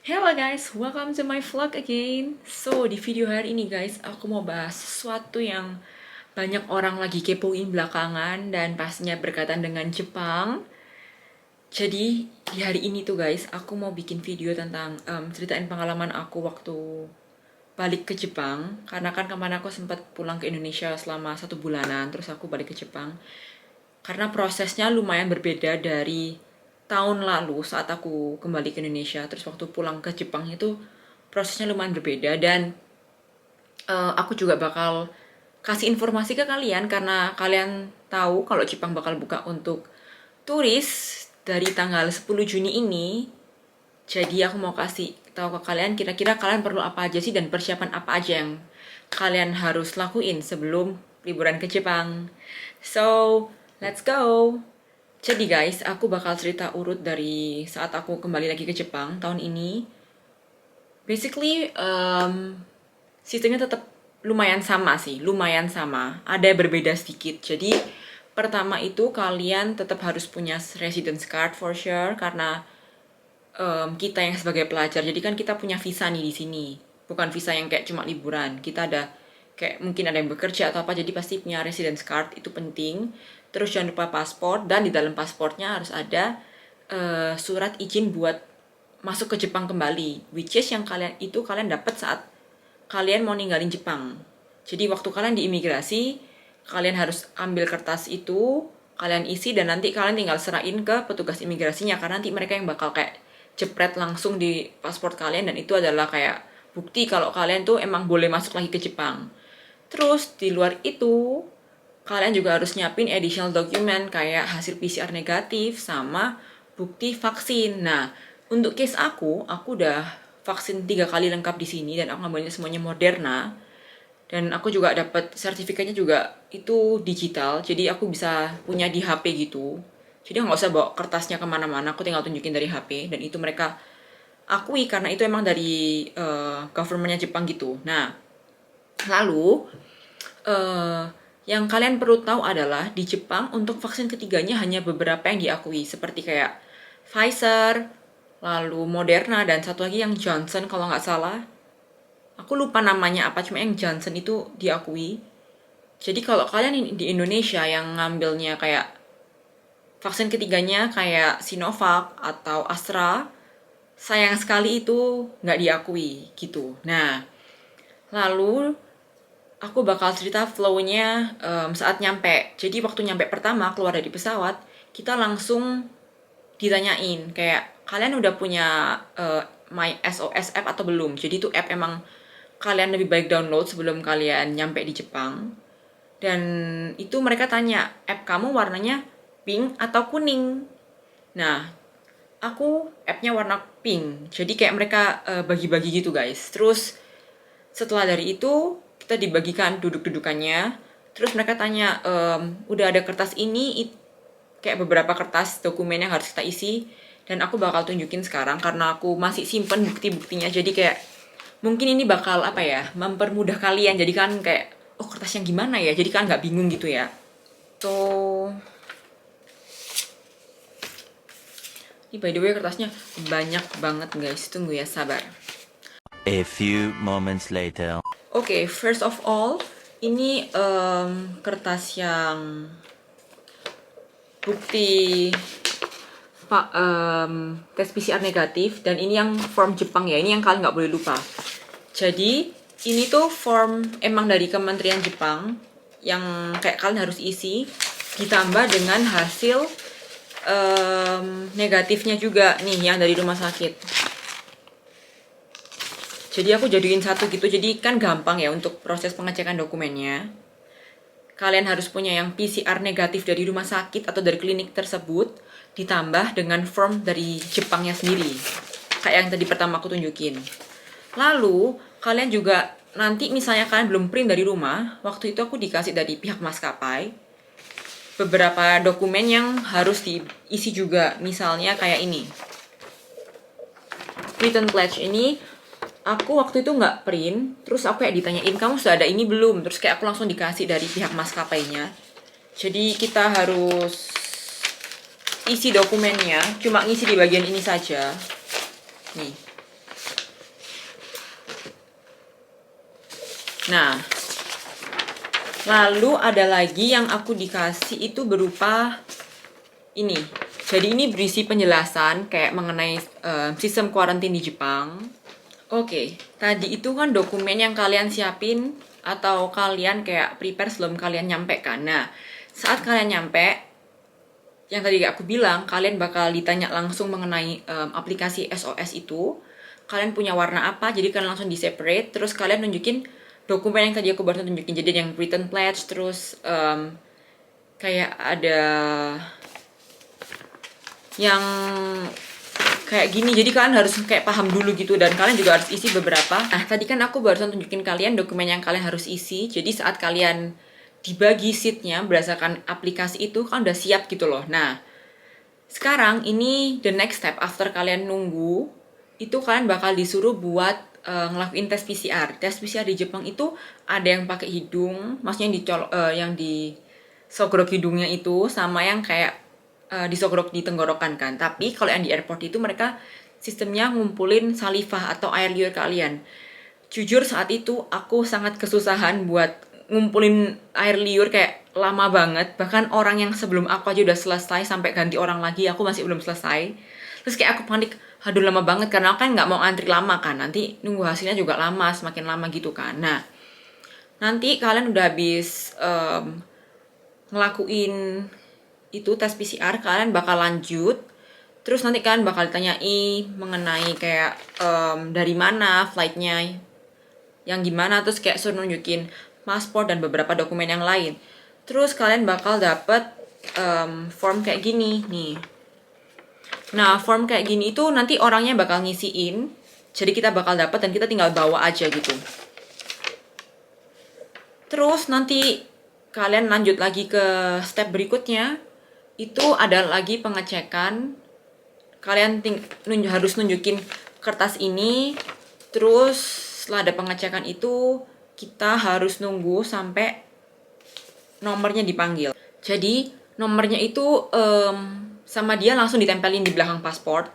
Hello guys, welcome to my vlog again. So, di video hari ini guys, aku mau bahas sesuatu yang banyak orang lagi kepoin belakangan dan pastinya berkaitan dengan Jepang. Jadi, di hari ini tuh guys, aku mau bikin video tentang ceritain pengalaman aku waktu balik ke Jepang. Karena kan kemarin aku sempat pulang ke Indonesia selama 1 bulanan, terus aku balik ke Jepang. Karena prosesnya lumayan berbeda dari tahun lalu saat aku kembali ke Indonesia. Terus waktu pulang ke Jepang itu prosesnya lumayan berbeda dan aku juga bakal kasih informasi ke kalian karena kalian tahu kalau Jepang bakal buka untuk turis dari tanggal 10 Juni ini. Jadi aku mau kasih tahu ke kalian kira-kira kalian perlu apa aja sih dan persiapan apa aja yang kalian harus lakuin sebelum liburan ke Jepang. So, let's go. Jadi guys, aku bakal cerita urut dari saat aku kembali lagi ke Jepang tahun ini. Basically, sistemnya tetap lumayan sama sih, lumayan sama. Ada berbeda sedikit. Jadi, pertama itu kalian tetap harus punya residence card for sure karena kita yang sebagai pelajar. Jadi kan kita punya visa nih di sini. Bukan visa yang kayak cuma liburan. Kita ada kayak mungkin ada yang bekerja atau apa, jadi pasti punya residence card itu penting. Terus jangan lupa paspor dan di dalam pasportnya harus ada surat izin buat masuk ke Jepang kembali, which is yang kalian dapat saat kalian mau ninggalin Jepang. Jadi waktu kalian di imigrasi, kalian harus ambil kertas itu, kalian isi dan nanti kalian tinggal serahin ke petugas imigrasinya karena nanti mereka yang bakal kayak jepret langsung di paspor kalian dan itu adalah kayak bukti kalau kalian tuh emang boleh masuk lagi ke Jepang. Terus di luar itu, kalian juga harus nyiapin additional document kayak hasil PCR negatif sama bukti vaksin. Nah, untuk case aku udah vaksin 3 kali lengkap di sini dan aku ngambilnya semuanya Moderna. Dan aku juga dapat sertifikatnya juga itu digital, jadi aku bisa punya di HP gitu. Jadi nggak usah bawa kertasnya kemana-mana, aku tinggal tunjukin dari HP dan itu mereka akui karena itu emang dari governmentnya Jepang gitu. Nah, lalu eh yang kalian perlu tahu adalah di Jepang untuk vaksin ketiganya hanya beberapa yang diakui seperti kayak Pfizer, lalu Moderna dan satu lagi yang Johnson kalau nggak salah. Aku lupa namanya apa, cuma yang Johnson itu diakui. Jadi kalau kalian di Indonesia yang ngambilnya kayak vaksin ketiganya kayak Sinovac atau Astra, sayang sekali itu nggak diakui gitu. Nah, lalu aku bakal cerita flow-nya saat nyampe. Jadi waktu nyampe pertama keluar dari pesawat, kita langsung ditanyain kayak kalian udah punya My SOS app atau belum. Jadi itu app emang kalian lebih baik download sebelum kalian nyampe di Jepang. Dan itu mereka tanya, app kamu warnanya pink atau kuning? Nah, aku appnya warna pink. Jadi kayak mereka bagi-bagi gitu guys. Terus setelah dari itu kita dibagikan duduk-dudukannya. Terus mereka tanya, udah ada kertas ini, kayak beberapa kertas dokumen yang harus kita isi. Dan aku bakal tunjukin sekarang karena aku masih simpen bukti-buktinya. Jadi kayak mungkin ini bakal apa ya, mempermudah kalian. Jadi kan kayak, oh kertas yang gimana ya? Jadi kan nggak bingung gitu ya. So, ini by the way kertasnya banyak banget guys. Tunggu ya, sabar. A few moments later. Oke, first of all, ini kertas yang bukti pak tes PCR negatif dan ini yang form Jepang ya. Ini yang kalian nggak boleh lupa. Jadi ini tuh form emang dari Kementerian Jepang yang kayak kalian harus isi ditambah dengan hasil negatifnya juga nih yang dari rumah sakit. Jadi aku jadiin satu gitu, jadi kan gampang ya untuk proses pengecekan dokumennya. Kalian harus punya yang PCR negatif dari rumah sakit atau dari klinik tersebut, ditambah dengan form dari Jepangnya sendiri. Kayak yang tadi pertama aku tunjukin. Lalu, kalian juga nanti misalnya kalian belum print dari rumah, waktu itu aku dikasih dari pihak maskapai beberapa dokumen yang harus diisi juga. Misalnya kayak ini. Written pledge ini aku waktu itu nggak print, terus aku kayak ditanyain kamu sudah ada ini belum, terus kayak aku langsung dikasih dari pihak maskapainya. Jadi kita harus isi dokumennya, cuma ngisi di bagian ini saja. Nih, Nah, lalu ada lagi yang aku dikasih itu berupa ini. Jadi ini berisi penjelasan kayak mengenai sistem kuarantin di Jepang. Oke, tadi itu kan dokumen yang kalian siapin atau kalian kayak prepare sebelum kalian nyampe kan. Nah, saat kalian nyampe, yang tadi aku bilang, kalian bakal ditanya langsung mengenai aplikasi SOS itu. Kalian punya warna apa, jadi kalian langsung di-separate. Terus kalian nunjukin dokumen yang tadi aku baru tunjukin. Jadi yang written pledge, terus kayak ada yang kayak gini, jadi kalian harus kayak paham dulu gitu, dan kalian juga harus isi beberapa. Nah, tadi kan aku barusan tunjukin kalian dokumen yang kalian harus isi, jadi saat kalian dibagi sheetnya berdasarkan aplikasi itu, kan udah siap gitu loh. Nah, sekarang ini the next step after kalian nunggu, itu kalian bakal disuruh buat ngelakuin tes PCR. Tes PCR di Jepang itu ada yang pakai hidung, maksudnya yang disogrok hidungnya itu, sama yang kayak disogrok di tenggorokan kan. Tapi kalau yang di airport itu mereka sistemnya ngumpulin salivah atau air liur kalian. Jujur saat itu aku sangat kesusahan buat ngumpulin air liur, kayak lama banget. Bahkan orang yang sebelum aku aja udah selesai, sampai ganti orang lagi aku masih belum selesai. Terus kayak aku panik, aduh lama banget, karena aku kan nggak mau antri lama kan. Nanti nunggu hasilnya juga lama, semakin lama gitu kan. Nah, nanti kalian udah habis ngelakuin itu tes PCR, kalian bakal lanjut. Terus nanti kalian bakal ditanyai mengenai kayak dari mana flightnya, yang gimana, terus kayak suruh nunjukin paspor dan beberapa dokumen yang lain. Terus kalian bakal dapet form kayak gini nih. Nah, form kayak gini itu nanti orangnya bakal ngisiin, jadi kita bakal dapet dan kita tinggal bawa aja gitu. Terus nanti kalian lanjut lagi ke step berikutnya, itu ada lagi pengecekan. Kalian harus nunjukin kertas ini. Terus setelah ada pengecekan itu, kita harus nunggu sampai nomornya dipanggil. Jadi nomornya itu sama dia langsung ditempelin di belakang paspor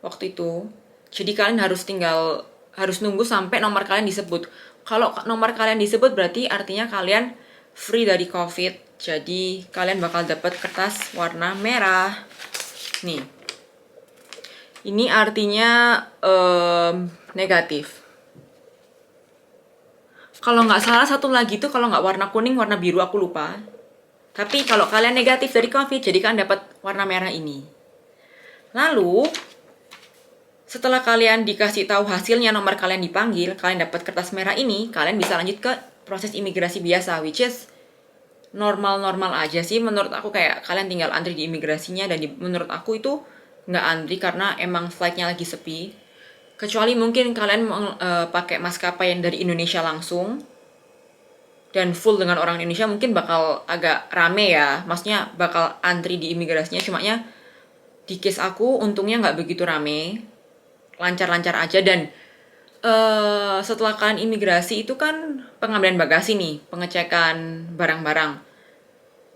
waktu itu. Jadi kalian harus nunggu sampai nomor kalian disebut. Kalau nomor kalian disebut berarti artinya kalian free dari COVID. Jadi kalian bakal dapat kertas warna merah. Nih. Ini artinya negatif. Kalau nggak salah satu lagi tuh kalau nggak warna kuning, warna biru, aku lupa. Tapi kalau kalian negatif dari COVID, jadi kalian dapat warna merah ini. Lalu, setelah kalian dikasih tahu hasilnya, nomor kalian dipanggil, kalian dapat kertas merah ini, kalian bisa lanjut ke proses imigrasi biasa, which is normal-normal aja sih. Menurut aku kayak kalian tinggal antri di imigrasinya, dan menurut aku itu nggak antri karena emang flightnya lagi sepi. Kecuali mungkin kalian pakai maskapai yang dari Indonesia langsung dan full dengan orang Indonesia, mungkin bakal agak rame ya. Maksudnya bakal antri di imigrasinya. Cumanya di case aku untungnya nggak begitu rame, lancar-lancar aja. Dan setelah kalian imigrasi itu kan pengambilan bagasi nih, pengecekan barang-barang.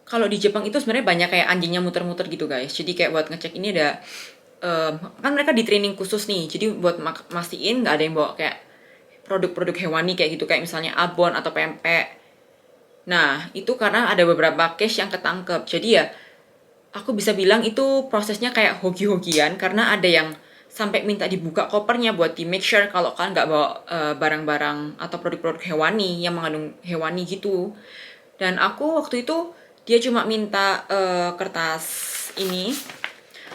Kalau di Jepang itu sebenarnya banyak kayak anjingnya muter-muter gitu guys. Jadi kayak buat ngecek ini ada kan mereka di training khusus nih. Jadi buat mastiin nggak ada yang bawa kayak produk-produk hewani kayak gitu, kayak misalnya abon atau pempek. Nah, itu karena ada beberapa case yang ketangkep. Jadi ya, aku bisa bilang itu prosesnya kayak hoki-hokian, karena ada yang sampai minta dibuka kopernya buat di make sure kalau kalian nggak bawa barang-barang atau produk-produk hewani yang mengandung hewani gitu. Dan aku waktu itu, dia cuma minta kertas ini,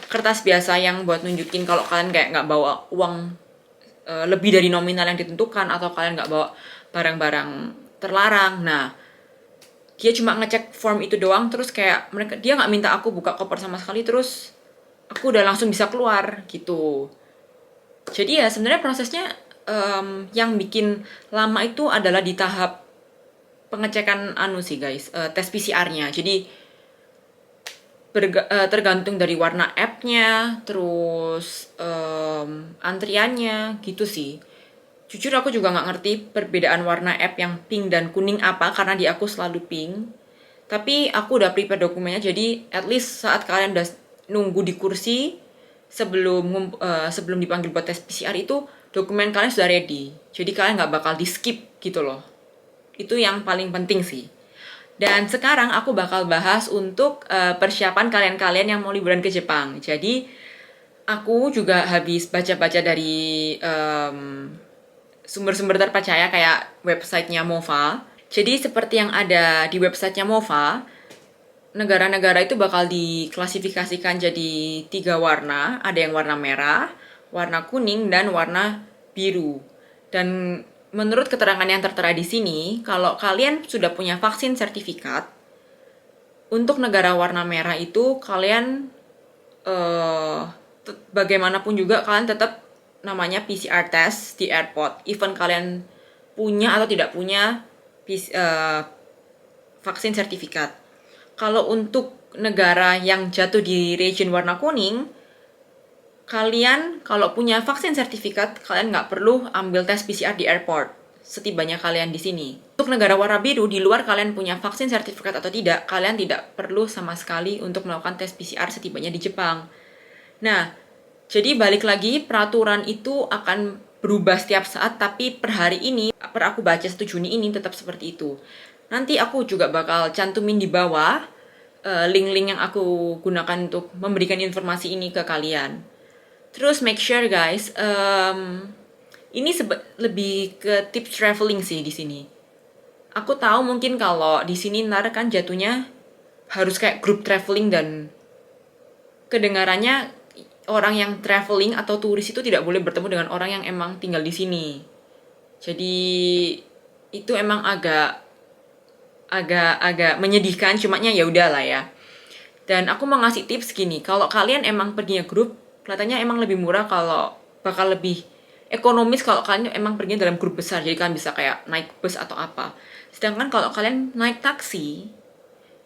kertas biasa yang buat nunjukin kalau kalian kayak nggak bawa uang lebih dari nominal yang ditentukan, atau kalian nggak bawa barang-barang terlarang. Nah, dia cuma ngecek form itu doang, terus kayak dia nggak minta aku buka koper sama sekali, terus aku udah langsung bisa keluar gitu. Jadi ya sebenarnya prosesnya yang bikin lama itu adalah di tahap pengecekan sih guys, tes PCR-nya. Jadi tergantung dari warna app-nya, terus antriannya gitu sih. Jujur aku juga nggak ngerti perbedaan warna app yang pink dan kuning apa, karena di aku selalu pink. Tapi aku udah prepare dokumennya, jadi at least saat kalian udah nunggu di kursi sebelum dipanggil buat tes PCR itu, dokumen kalian sudah ready. Jadi kalian nggak bakal di skip gitu loh. Itu yang paling penting sih. Dan sekarang aku bakal bahas untuk persiapan kalian-kalian yang mau liburan ke Jepang. Jadi aku juga habis baca-baca dari sumber-sumber terpercaya kayak websitenya MOVA. Jadi seperti yang ada di websitenya MOVA, negara-negara itu bakal diklasifikasikan jadi 3 warna. Ada yang warna merah, warna kuning, dan warna biru. Dan menurut keterangan yang tertera di sini, kalau kalian sudah punya vaksin sertifikat, untuk negara warna merah itu kalian bagaimanapun juga kalian tetap namanya PCR test di airport. Even kalian punya atau tidak punya vaksin sertifikat. Kalau untuk negara yang jatuh di region warna kuning, kalian kalau punya vaksin sertifikat, kalian nggak perlu ambil tes PCR di airport setibanya kalian di sini. Untuk negara warna biru, di luar kalian punya vaksin sertifikat atau tidak, kalian tidak perlu sama sekali untuk melakukan tes PCR setibanya di Jepang. Nah, jadi balik lagi, peraturan itu akan berubah setiap saat, tapi per hari ini, per aku baca 1 Juni ini tetap seperti itu. Nanti aku juga bakal cantumin di bawah link-link yang aku gunakan untuk memberikan informasi ini ke kalian. Terus make sure guys, ini lebih ke tips traveling sih di sini. Aku tahu mungkin kalau di sini ntar kan jatuhnya harus kayak group traveling dan kedengarannya orang yang traveling atau turis itu tidak boleh bertemu dengan orang yang emang tinggal di sini. Jadi itu emang agak menyedihkan, cumanya ya udahlah ya. Dan aku mau ngasih tips gini, kalau kalian emang perginya grup, kelihatannya emang lebih murah, kalau bakal lebih ekonomis kalau kalian emang perginya dalam grup besar, jadi kalian bisa kayak naik bus atau apa. Sedangkan kalau kalian naik taksi,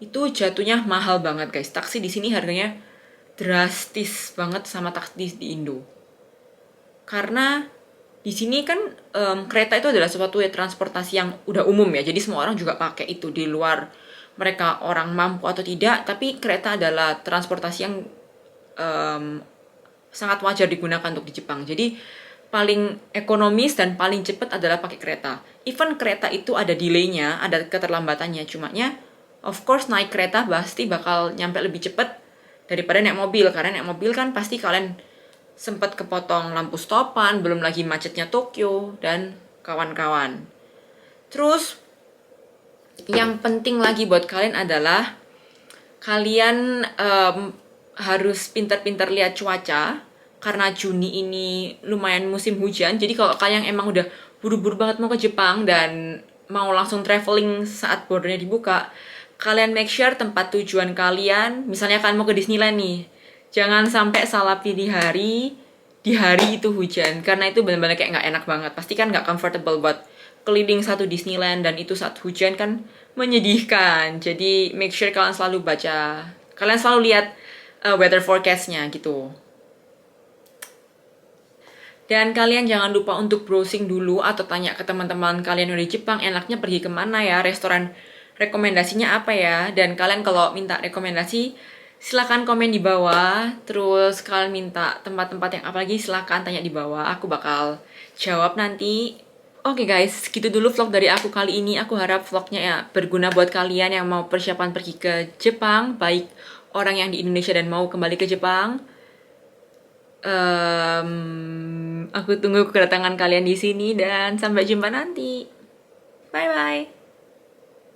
itu jatuhnya mahal banget guys. Taksi di sini harganya drastis banget sama taksi di Indo. Karena di sini kan kereta itu adalah suatu transportasi yang udah umum ya, jadi semua orang juga pakai itu di luar mereka orang mampu atau tidak, tapi kereta adalah transportasi yang sangat wajar digunakan untuk di Jepang. Jadi paling ekonomis dan paling cepat adalah pakai kereta. Even kereta itu ada delay-nya, ada keterlambatannya, cumanya of course naik kereta pasti bakal nyampe lebih cepat daripada naik mobil, karena naik mobil kan pasti kalian sempat kepotong lampu stopan, belum lagi macetnya Tokyo, dan kawan-kawan. Terus, yang penting lagi buat kalian adalah kalian harus pintar-pintar lihat cuaca, karena Juni ini lumayan musim hujan, jadi kalau kalian emang udah buru-buru banget mau ke Jepang dan mau langsung traveling saat bordernya dibuka, kalian make sure tempat tujuan kalian, misalnya kalian mau ke Disneyland nih, jangan sampai salah pilih hari, di hari itu hujan, karena itu benar-benar kayak nggak enak banget. Pasti kan nggak comfortable buat keliling satu Disneyland dan itu saat hujan kan menyedihkan. Jadi make sure kalian selalu lihat weather forecast-nya gitu. Dan kalian jangan lupa untuk browsing dulu atau tanya ke teman-teman kalian yang di Jepang enaknya pergi kemana ya, restoran rekomendasinya apa ya. Dan kalian kalau minta rekomendasi, silakan komen di bawah. Terus kalian minta tempat-tempat yang apa lagi, silakan tanya di bawah. Aku bakal jawab nanti. Oke guys, gitu dulu vlog dari aku kali ini. Aku harap vlognya ya berguna buat kalian yang mau persiapan pergi ke Jepang, baik orang yang di Indonesia dan mau kembali ke Jepang. Aku tunggu kedatangan kalian di sini dan sampai jumpa nanti. Bye bye.